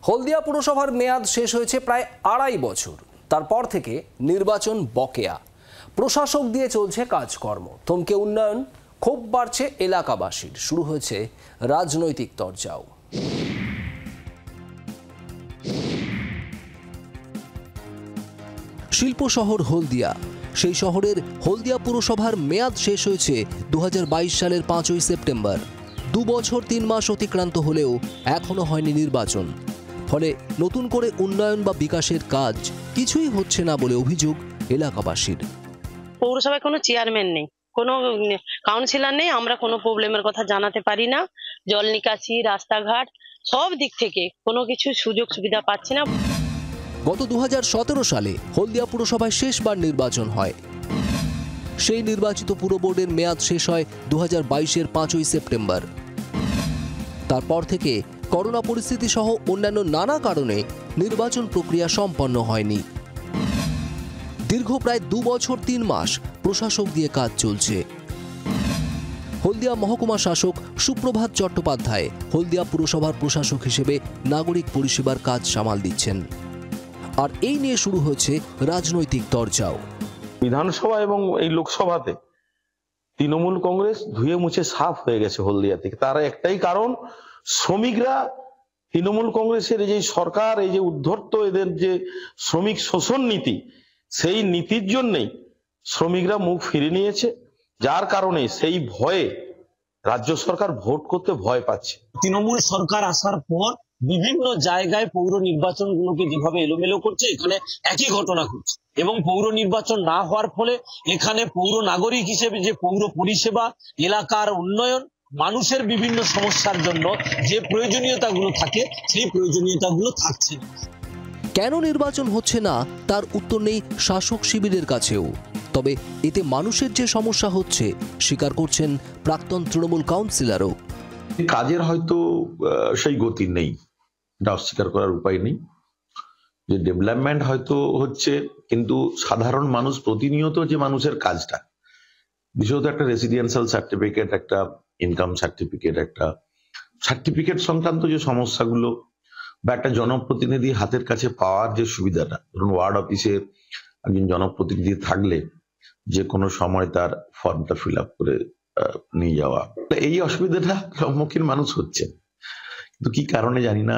হলদিয়া পুরসভার মেয়াদ শেষ হয়েছে প্রায় ২.৫ বছর। তারপর থেকে নির্বাচন বকেয়া, প্রশাসক দিয়ে চলছে কাজকর্ম, থমকে উন্নয়ন, ক্ষোভ বাড়ছে এলাকাবাসীর, শুরু হয়েছে রাজনৈতিক তরজাও। শিল্প শহর হলদিয়া, সেই শহরের হলদিয়া পুরসভার মেয়াদ শেষ হয়েছে ২০২২ সালের ৫ই সেপ্টেম্বর। ২ বছর ৩ মাস অতিক্রান্ত হলেও এখনো হয়নি নির্বাচন, ফলে নতুন করে উন্নয়ন বা বিকাশের কাজ কিছুই হচ্ছে না বলে অভিযোগ এলাকাবাসীর। পৌরসভায় কোনো চেয়ারম্যান নেই, কোনো কাউন্সিলর নেই, আমরা কোনো প্রবলেমের কথা জানাতে পারি না। জল নিকাশি, রাস্তাঘাট সব দিক থেকে কোনো কিছু সুযোগ সুবিধা পাচ্ছি না। গত ২০১৭ সালে হলদিয়া পুরসভায় শেষবার নির্বাচন হয়। সেই নির্বাচিত পুর বোর্ডের মেয়াদ শেষ হয় ২০২২-এর ৫ই সেপ্টেম্বর। তারপর থেকে করোনা পরিস্থিতি সহ অন্যান্য নানা কারণে নির্বাচন প্রক্রিয়া সম্পন্ন হয়নি। দীর্ঘ প্রায় ২ বছর ৩ মাস প্রশাসক দিয়ে কাজ চলছে। হলদিয়া মহকুমা শাসক সুপ্রভাত চট্টোপাধ্যায় হলদিয়া পুরসভার প্রশাসক হিসেবে নাগরিক পরিষেবার কাজ সামাল দিচ্ছেন। আর এই নিয়ে শুরু হয়েছে রাজনৈতিক তরজাও। বিধানসভা এবং এই লোকসভাতে তৃণমূল কংগ্রেস ধুয়ে মুছে সাফ হয়ে গেছে হলদিয়া থেকে। তার একটাই কারণ, শ্রমিকরা তৃণমূল কংগ্রেসের এই যে সরকার, এই যে উদ্ধর্ত এদের যে শ্রমিক শোষণ নীতি, সেই নীতির জন্যই শ্রমিকরা মুখ ফিরিয়ে নিয়েছে, যার কারণে সেই ভয়ে রাজ্য সরকার ভোট করতে ভয় পাচ্ছে। তৃণমূল সরকার আসার পর বিভিন্ন জায়গায় পৌর নির্বাচনগুলোকে যেভাবে এলোমেলো করছে, এখানে একই ঘটনা ঘটছে। এবং পৌর নির্বাচন না হওয়ার ফলে এখানে পৌর নাগরিক হিসেবে যে পৌর পরিষেবা, এলাকার উন্নয়ন, মানুষের বিভিন্ন সমস্যার জন্য যে প্রয়োজনীয়তাগুলো থাকে, সেই প্রয়োজনীয়তাগুলো থাকছে না। কেন নির্বাচন হচ্ছে না তার উত্তর নেই শাসক শিবিরের কাছেও। তবে এতে মানুষের যে সমস্যা হচ্ছে স্বীকার করছেন প্রাক্তন তৃণমূল কাউন্সিলরও। কাজের হয়তো সেই গতি নেই, এটা অস্বীকার করার উপায় নেই। যে ডেভেলপমেন্ট হয়তো হচ্ছে, কিন্তু সাধারণ মানুষ প্রতিনিয়ত যে মানুষের কাজটা, বিশেষত একটা রেসিডেন্সিয়াল সার্টিফিকেট, একটা ইনকাম সার্টিফিকেট, একটা সার্টিফিকেট সংক্রান্ত যে সমস্যাগুলো, বা একটা জনপ্রতিনিধি হাতের কাছে পাওয়ার যে সুবিধাটা, ধরুন ওয়ার্ড অফিসে একজন জনপ্রতিনিধি থাকলে যে কোনো সময় তার ফর্মটা ফিল আপ করে নিয়ে যাওয়া, এই অসুবিধাটা সম্মুখীন মানুষ হচ্ছে। কিন্তু কি কারণে জানি না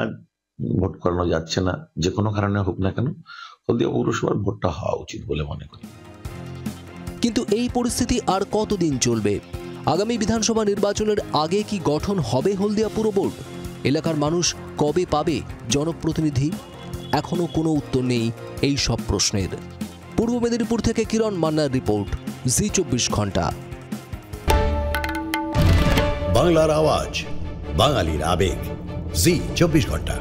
ভোট করানো যাচ্ছে না। যে কোনো কারণে হোক না কেন, হলদিয়া পৌরসভার ভোটটা হওয়া উচিত বলে মনে করি। কিন্তু এই পরিস্থিতি আর কতদিন চলবে? আগামী বিধানসভা নির্বাচনের আগে কি গঠন হবে হলদিয়া পুর বোর্ড? এলাকার মানুষ কবে পাবে জনপ্রতিনিধি? এখনো কোনো উত্তর নেই এই সব প্রশ্নের। পূর্ব মেদিনীপুর থেকে কিরণ মান্নার রিপোর্ট, জি24 ঘন্টা। বাংলার আওয়াজ, বাঙালির আবেগ, জি24 ঘন্টা।